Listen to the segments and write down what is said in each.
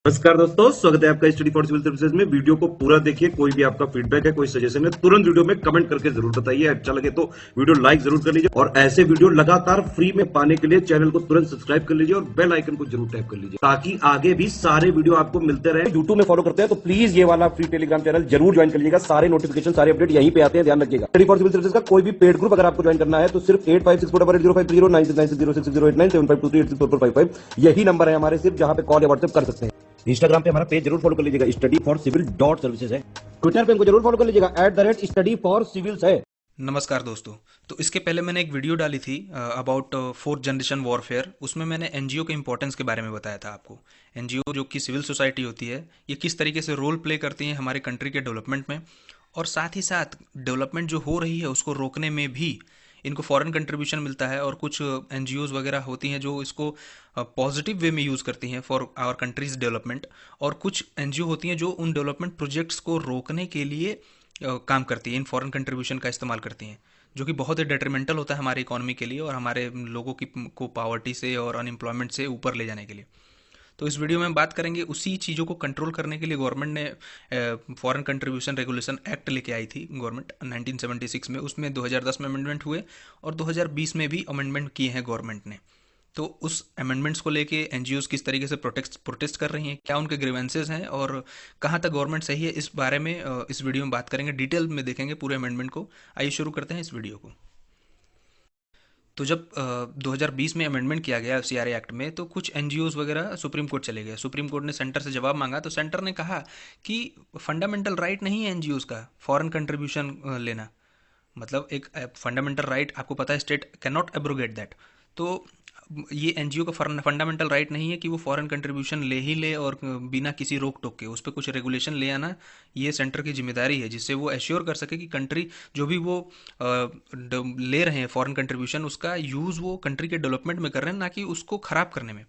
नमस्कार दोस्तों, स्वागत है आपका स्टडी फॉर सिविल सर्विसेज में। वीडियो को पूरा देखिए। कोई भी आपका फीडबैक है, कोई सजेशन है, तुरंत वीडियो में कमेंट करके जरूर बताइए। अच्छा लगे तो वीडियो लाइक जरूर कर लीजिए और ऐसे वीडियो लगातार फ्री में पाने के लिए चैनल को तुरंत सब्सक्राइब कर लीजिए और बेल आइकन को जरूर टैप कर लीजिए ताकि आगे भी सारे वीडियो आपको मिलते रहे। यूट्यूब में फॉलो करते हैं तो प्लीज ये वाला फ्री टेलीग्राम चैनल जरूर ज्वाइन कर लीजिएगा। सारे नोटिफिकेशन, सारे अपडेट यहीं पे आते हैं, ध्यान रखिएगा। स्टडी फॉर सिविल सर्विसेज का कोई भी पेड ग्रुप अगर आपको ज्वाइन करना है तो सिर्फ 85648053096960608974386455 यही नंबर है हमारे, सिर्फ जहां पे कॉल या व्हाट्सएप कर सकते हैं। इंस्टाग्राम पे हमारा पेज जरूर फॉलो कर लीजिएगा, study for civil dot services है। ट्विटर पे हमको जरूर फॉलो कर लीजिएगा, @स्टडी फॉर सिविल्स है। नमस्कार दोस्तों। तो इसके पहले मैंने एक वीडियो डाली थी अबाउट फोर्थ जनरेशन वॉरफेयर। उसमें मैंने एनजीओ के इंपॉर्टेंस के बारे में बताया था आपको। एनजीओ जो कि सिविल सोसाइटी होती है, ये किस तरीके से रोल प्ले करती हैं हमारे कंट्री के डेवलपमेंट में, और साथ ही साथ डेवलपमेंट जो हो रही है उसको रोकने में भी इनको फॉरेन कंट्रीब्यूशन मिलता है। और कुछ एनजीओज वगैरह होती हैं जो इसको पॉजिटिव वे में यूज़ करती हैं फॉर आवर कंट्रीज डेवलपमेंट, और कुछ एनजीओ होती हैं जो उन डेवलपमेंट प्रोजेक्ट्स को रोकने के लिए काम करती हैं, इन फॉरेन कंट्रीब्यूशन का इस्तेमाल करती हैं, जो कि बहुत ही डेट्रीमेंटल होता है हमारी इकोनॉमी के लिए और हमारे लोगों की को पावर्टी से और अनएम्प्लॉयमेंट से ऊपर ले जाने के लिए। तो इस वीडियो में हम बात करेंगे उसी चीज़ों को कंट्रोल करने के लिए गवर्नमेंट ने फॉरेन कंट्रीब्यूशन रेगुलेशन एक्ट लेके आई थी गवर्नमेंट 1976 में। उसमें 2010 में अमेंडमेंट हुए और 2020 में भी अमेंडमेंट किए हैं गवर्नमेंट ने। तो उस अमेंडमेंट्स को लेके एनजीओज किस तरीके से प्रोटेस्ट कर रही हैं, क्या उनके ग्रीवेंसेस हैं और कहाँ तक गवर्नमेंट सही है, इस बारे में इस वीडियो में बात करेंगे। डिटेल में देखेंगे पूरे अमेंडमेंट को। आइए शुरू करते हैं इस वीडियो को। तो जब 2020 में अमेंडमेंट किया गया सीआरए एक्ट में, तो कुछ एनजीओज वगैरह सुप्रीम कोर्ट चले गए। सुप्रीम कोर्ट ने सेंटर से जवाब मांगा तो सेंटर ने कहा कि फंडामेंटल राइट नहीं है एनजीओज का फॉरेन कंट्रीब्यूशन लेना। मतलब एक फंडामेंटल राइट, आपको पता है state can not abrogate that. तो ये एनजीओ का फंडामेंटल राइट नहीं है कि वो फॉरेन कंट्रीब्यूशन ले ही ले और बिना किसी रोक टोक के उस पर कुछ रेगुलेशन ले आना। ये सेंटर की जिम्मेदारी है, जिससे वो एश्योर कर सके कि कंट्री जो भी वो ले रहे हैं फॉरेन कंट्रीब्यूशन, उसका यूज़ वो कंट्री के डेवलपमेंट में कर रहे हैं, ना कि उसको ख़राब करने में।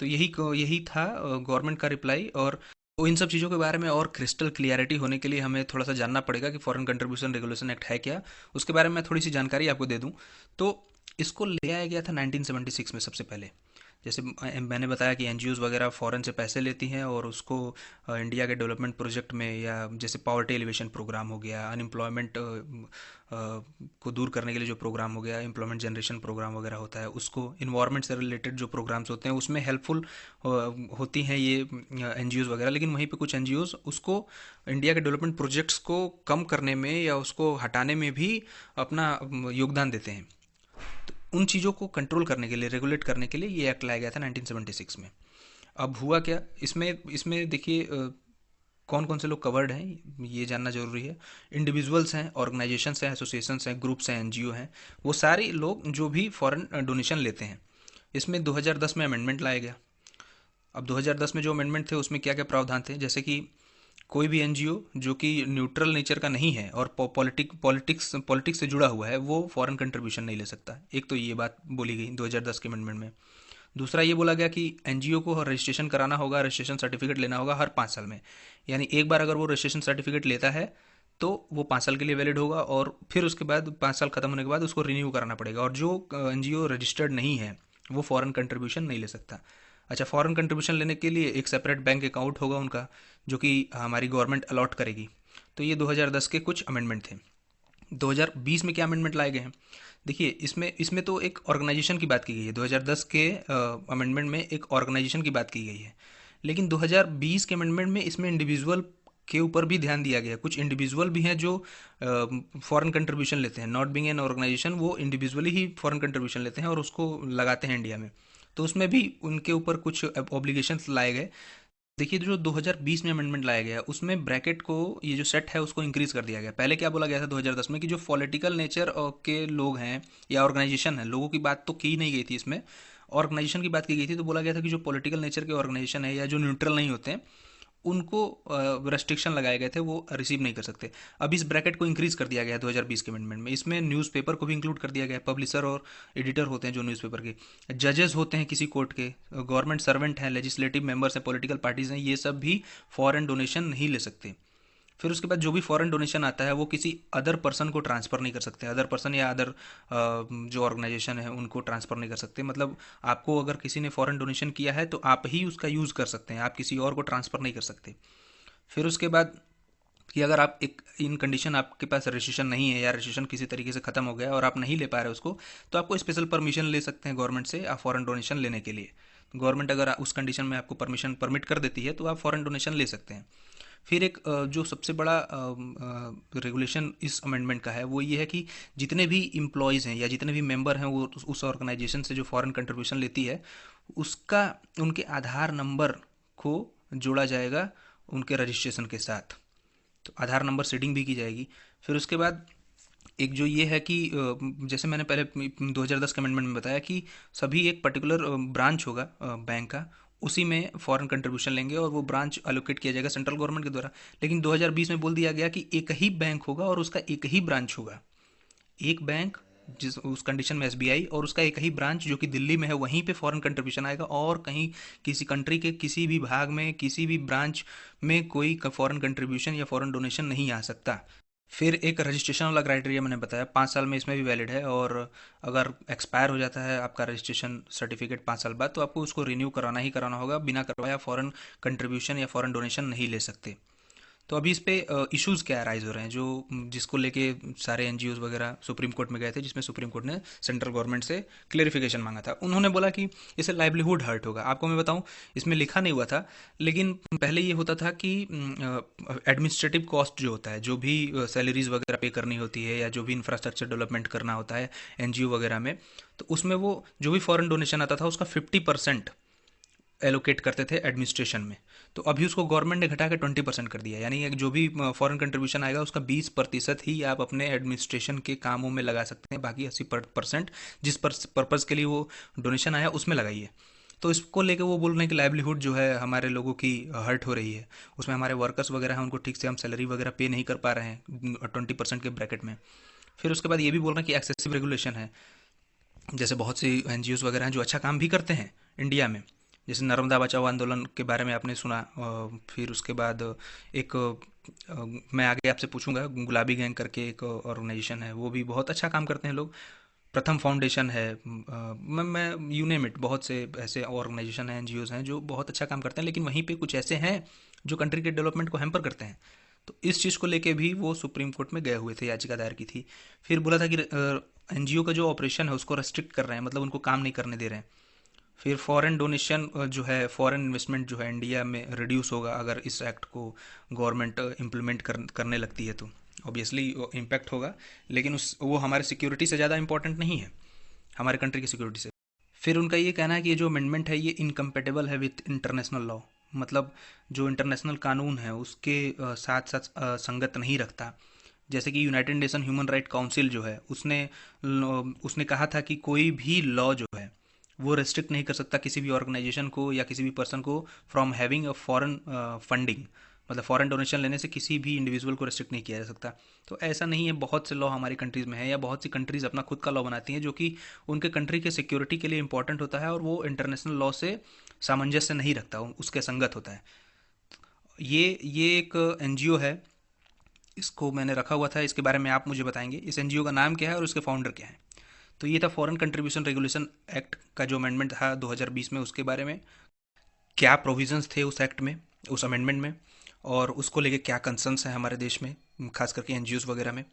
तो यही था गवर्नमेंट का रिप्लाई। और तो इन सब चीज़ों के बारे में और क्रिस्टल क्लियरिटी होने के लिए हमें थोड़ा सा जानना पड़ेगा कि फॉरेन कंट्रीब्यूशन रेगुलेशन एक्ट है क्या। उसके बारे में मैं थोड़ी सी जानकारी आपको दे दूं। तो इसको ले आया गया था 1976 में सबसे पहले। जैसे मैंने बताया कि एनजीओज वगैरह फ़ॉरेन से पैसे लेती हैं और उसको इंडिया के डेवलपमेंट प्रोजेक्ट में, या जैसे पॉवर्टी एलिवेशन प्रोग्राम हो गया, अनएम्प्लॉयमेंट को दूर करने के लिए जो प्रोग्राम हो गया, एम्प्लॉयमेंट जनरेशन प्रोग्राम वगैरह होता है, उसको इन्वायरमेंट से रिलेटेड जो प्रोग्राम्स होते हैं उसमें हेल्पफुल होती हैं ये एनजीओज वगैरह। लेकिन वहीं पे कुछ एनजीओज उसको इंडिया के डेवलपमेंट प्रोजेक्ट्स को कम करने में या उसको हटाने में भी अपना योगदान देते हैं। तो उन चीज़ों को कंट्रोल करने के लिए, रेगुलेट करने के लिए ये एक्ट लाया गया था 1976 में। अब हुआ क्या इसमें इसमें देखिए कौन कौन से लोग कवर्ड हैं ये जानना जरूरी है। इंडिविजुअल्स हैं, ऑर्गेनाइजेशंस हैं, एसोसिएशंस हैं, ग्रुप्स हैं, एनजीओ हैं, वो सारे लोग जो भी फॉरेन डोनेशन लेते हैं। इसमें 2010 में अमेंडमेंट लाया गया। अब 2010 में जो अमेंडमेंट थे उसमें क्या क्या प्रावधान थे, जैसे कि कोई भी एनजीओ जो कि न्यूट्रल नेचर का नहीं है और पॉलिटिक्स से जुड़ा हुआ है, वो फॉरेन कंट्रीब्यूशन नहीं ले सकता। एक तो ये बात बोली गई 2010 के अमेंडमेंट में। दूसरा ये बोला गया कि एनजीओ को रजिस्ट्रेशन कराना होगा, रजिस्ट्रेशन सर्टिफिकेट लेना होगा हर 5 साल में। यानी एक बार अगर वो रजिस्ट्रेशन सर्टिफिकेट लेता है तो वो 5 साल के लिए वैलिड होगा, और फिर उसके बाद 5 साल खत्म होने के बाद उसको रिन्यू कराना पड़ेगा। और जो एनजीओ रजिस्टर्ड नहीं है वो फॉरेन कंट्रीब्यूशन नहीं ले सकता। अच्छा, फॉरेन कंट्रीब्यूशन लेने के लिए एक सेपरेट बैंक अकाउंट होगा उनका, जो कि हमारी गवर्नमेंट अलॉट करेगी। तो ये 2010 के कुछ अमेंडमेंट थे। 2020 में क्या अमेंडमेंट लाए गए हैं, देखिए इसमें इसमें तो एक ऑर्गेनाइजेशन की बात की गई है। 2010 के अमेंडमेंट में एक ऑर्गेनाइजेशन की बात की गई है, लेकिन 2020 के अमेंडमेंट में इसमें इंडिविजुअल के ऊपर भी ध्यान दिया गया है। कुछ इंडिविजुअल भी हैं जो फॉरेन कंट्रीब्यूशन लेते हैं, नॉट बीइंग एन ऑर्गेनाइजेशन, वो इंडिविजुअली ही फॉरेन कंट्रीब्यूशन लेते हैं और उसको लगाते हैं इंडिया में। तो उसमें भी उनके ऊपर कुछ ऑब्लिगेशंस लाए गए। देखिए जो 2020 में अमेंडमेंट लाया गया उसमें ब्रैकेट को, ये जो सेट है उसको इंक्रीज कर दिया गया। पहले क्या बोला गया था 2010 में कि जो पॉलिटिकल नेचर के लोग हैं या ऑर्गेनाइजेशन है, लोगों की बात तो की नहीं गई थी इसमें, ऑर्गेनाइजेशन की बात की गई थी। तो बोला गया था कि जो पॉलिटिकल नेचर के ऑर्गेनाइजेशन है या जो न्यूट्रल नहीं होते हैं, उनको रेस्ट्रिक्शन लगाए गए थे, वो रिसीव नहीं कर सकते। अब इस ब्रैकेट को इंक्रीज कर दिया गया है 2020 के अमेंडमेंट में। इसमें न्यूज़पेपर को भी इंक्लूड कर दिया गया है, पब्लिशर और एडिटर होते हैं जो न्यूज़पेपर के, जजेस होते हैं किसी कोर्ट के, गवर्नमेंट सर्वेंट हैं, लेजिस्लेटिव मेंबर्स हैं, पॉलिटिकल पार्टीज हैं, ये सब भी फॉरेन डोनेशन नहीं ले सकते। फिर उसके बाद जो भी फॉरेन डोनेशन आता है वो किसी अदर पर्सन को ट्रांसफ़र नहीं कर सकते, अदर पर्सन या अदर जो ऑर्गेनाइजेशन है उनको ट्रांसफ़र नहीं कर सकते। मतलब आपको अगर किसी ने फॉरेन डोनेशन किया है तो आप ही उसका यूज़ कर सकते हैं, आप किसी और को ट्रांसफ़र नहीं कर सकते। फिर उसके बाद कि अगर आप एक इन कंडीशन आपके पास रजिस्ट्रेशन नहीं है या रजिस्ट्रेशन किसी तरीके से ख़त्म हो गया और आप नहीं ले पा रहे उसको, तो आपको स्पेशल परमिशन ले सकते हैं गवर्नमेंट से आप फॉरेन डोनेशन लेने के लिए। गवर्नमेंट अगर उस कंडीशन में आपको परमिट कर देती है तो आप फॉरेन डोनेशन ले सकते हैं। फिर एक जो सबसे बड़ा रेगुलेशन इस अमेंडमेंट का है वो ये है कि जितने भी इम्प्लॉयज़ हैं या जितने भी मेंबर हैं वो उस ऑर्गेनाइजेशन से जो फॉरेन कंट्रीब्यूशन लेती है उसका उनके आधार नंबर को जोड़ा जाएगा उनके रजिस्ट्रेशन के साथ। तो आधार नंबर सीडिंग भी की जाएगी। फिर उसके बाद एक जो ये है कि जैसे मैंने पहले 2010 के अमेंडमेंट में बताया कि सभी एक पर्टिकुलर ब्रांच होगा बैंक का, उसी में फॉरेन कंट्रीब्यूशन लेंगे और वो ब्रांच एलोकेट किया जाएगा सेंट्रल गवर्नमेंट के द्वारा। लेकिन 2020 में बोल दिया गया कि एक ही बैंक होगा और उसका एक ही ब्रांच होगा। एक बैंक जिस उस कंडीशन में एसबीआई और उसका एक ही ब्रांच जो कि दिल्ली में है वहीं पे फॉरेन कंट्रीब्यूशन आएगा, और कहीं किसी कंट्री के किसी भी भाग में किसी भी ब्रांच में कोई फॉरेन कंट्रीब्यूशन या फॉरेन डोनेशन नहीं आ सकता। फिर एक रजिस्ट्रेशन वाला क्राइटेरिया मैंने बताया 5 साल में इसमें भी वैलिड है, और अगर एक्सपायर हो जाता है आपका रजिस्ट्रेशन सर्टिफिकेट 5 साल बाद तो आपको उसको रिन्यू कराना ही कराना होगा, बिना करवाया फॉरेन कंट्रीब्यूशन या फॉरेन डोनेशन नहीं ले सकते। तो अभी इस पे इश्यूज़ क्या राइज हो रहे हैं जो जिसको लेके सारे एनजीओज़ वगैरह सुप्रीम कोर्ट में गए थे, जिसमें सुप्रीम कोर्ट ने सेंट्रल गवर्नमेंट से क्लेरिफिकेशन मांगा था। उन्होंने बोला कि इससे लाइवलीहुड हर्ट होगा। आपको मैं बताऊं, इसमें लिखा नहीं हुआ था, लेकिन पहले ये होता था कि एडमिनिस्ट्रेटिव कॉस्ट जो होता है, जो भी सैलरीज वगैरह पे करनी होती है या जो भी इंफ्रास्ट्रक्चर डेवलपमेंट करना होता है एनजीओ वगैरह में, तो उसमें वो जो भी फॉरेन डोनेशन आता था उसका 50% एलोकेट करते थे एडमिनिस्ट्रेशन में। तो अभी उसको गवर्नमेंट ने घटा के 20% कर दिया, यानी जो भी फॉरेन कंट्रीब्यूशन आएगा उसका 20% ही आप अपने एडमिनिस्ट्रेशन के कामों में लगा सकते हैं, बाकी 80% जिस पर्पज़ के लिए वो डोनेशन आया उसमें लगाइए। तो इसको लेके वो बोल रहे हैं कि लाइवलीहुड जो है हमारे लोगों की हर्ट हो रही है, उसमें हमारे वर्कर्स वगैरह हैं उनको ठीक से हम सैलरी वगैरह पे नहीं कर पा रहे हैं 20% के ब्रैकेट में। फिर उसके बाद ये भी बोल रहे हैं कि एक्सेसिव रेगुलेशन है। जैसे बहुत सी एनजीओज़ वगैरह हैं जो अच्छा काम भी करते हैं इंडिया में, जैसे नर्मदा बचाओ आंदोलन के बारे में आपने सुना। फिर उसके बाद एक मैं आगे आपसे पूछूंगा, गुलाबी गैंग करके एक ऑर्गेनाइजेशन है, वो भी बहुत अच्छा काम करते हैं लोग। प्रथम फाउंडेशन है, मैं यू नेम इट, बहुत से ऐसे ऑर्गेनाइजेशन हैं एनजीओज़ हैं जो बहुत अच्छा काम करते हैं, लेकिन वहीं पे कुछ ऐसे हैं जो कंट्री के डेवलपमेंट को हैम्पर करते हैं। तो इस चीज़ को लेके भी वो सुप्रीम कोर्ट में गए हुए थे, याचिका दायर की थी। फिर बोला था कि एनजीओ का जो ऑपरेशन है उसको रेस्ट्रिक्ट कर रहे हैं, मतलब उनको काम नहीं करने दे रहे हैं। फिर फॉरेन डोनेशन जो है, फॉरेन इन्वेस्टमेंट जो है इंडिया में रिड्यूस होगा अगर इस एक्ट को गवर्नमेंट इम्प्लीमेंट करने लगती है, तो ऑब्वियसली इम्पैक्ट होगा, लेकिन उस वो हमारे सिक्योरिटी से ज़्यादा इंपॉर्टेंट नहीं है, हमारे कंट्री की सिक्योरिटी से। फिर उनका ये कहना है कि ये जो अमेंडमेंट है ये इनकम्पेटेबल है विथ इंटरनेशनल लॉ, मतलब जो इंटरनेशनल कानून है उसके साथ साथ संगत नहीं रखता। जैसे कि United nation human right council जो है उसने कहा था कि कोई भी लॉ जो है वो रेस्ट्रिक्ट नहीं कर सकता किसी भी ऑर्गेनाइजेशन को या किसी भी पर्सन को from having a foreign funding, मतलब फॉरेन डोनेशन लेने से किसी भी इंडिविजुअल को रेस्ट्रिक्ट नहीं किया जा सकता। तो ऐसा नहीं है, बहुत से लॉ हमारी कंट्रीज़ में है या बहुत सी कंट्रीज़ अपना खुद का लॉ बनाती हैं जो कि उनके कंट्री के सिक्योरिटी के लिए इंपॉर्टेंट होता है और वो इंटरनेशनल लॉ से सामंजस्य नहीं रखता, उसके संगत होता है। ये एक एनजीओ है, इसको मैंने रखा हुआ था, इसके बारे में आप मुझे बताएंगे इस एनजीओ का नाम क्या है और उसके फाउंडर क्या है। तो ये था फॉरेन कंट्रीब्यूशन रेगुलेशन एक्ट का जो अमेंडमेंट था 2020 में, उसके बारे में क्या प्रोविजंस थे उस एक्ट में, उस अमेंडमेंट में, और उसको लेके क्या कंसर्न्स हैं हमारे देश में, खास करके एनजीओज वगैरह में।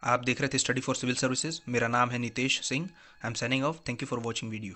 आप देख रहे थे स्टडी फॉर सिविल सर्विसेज, मेरा नाम है Nitesh Singh. I am signing off, thank you for watching video.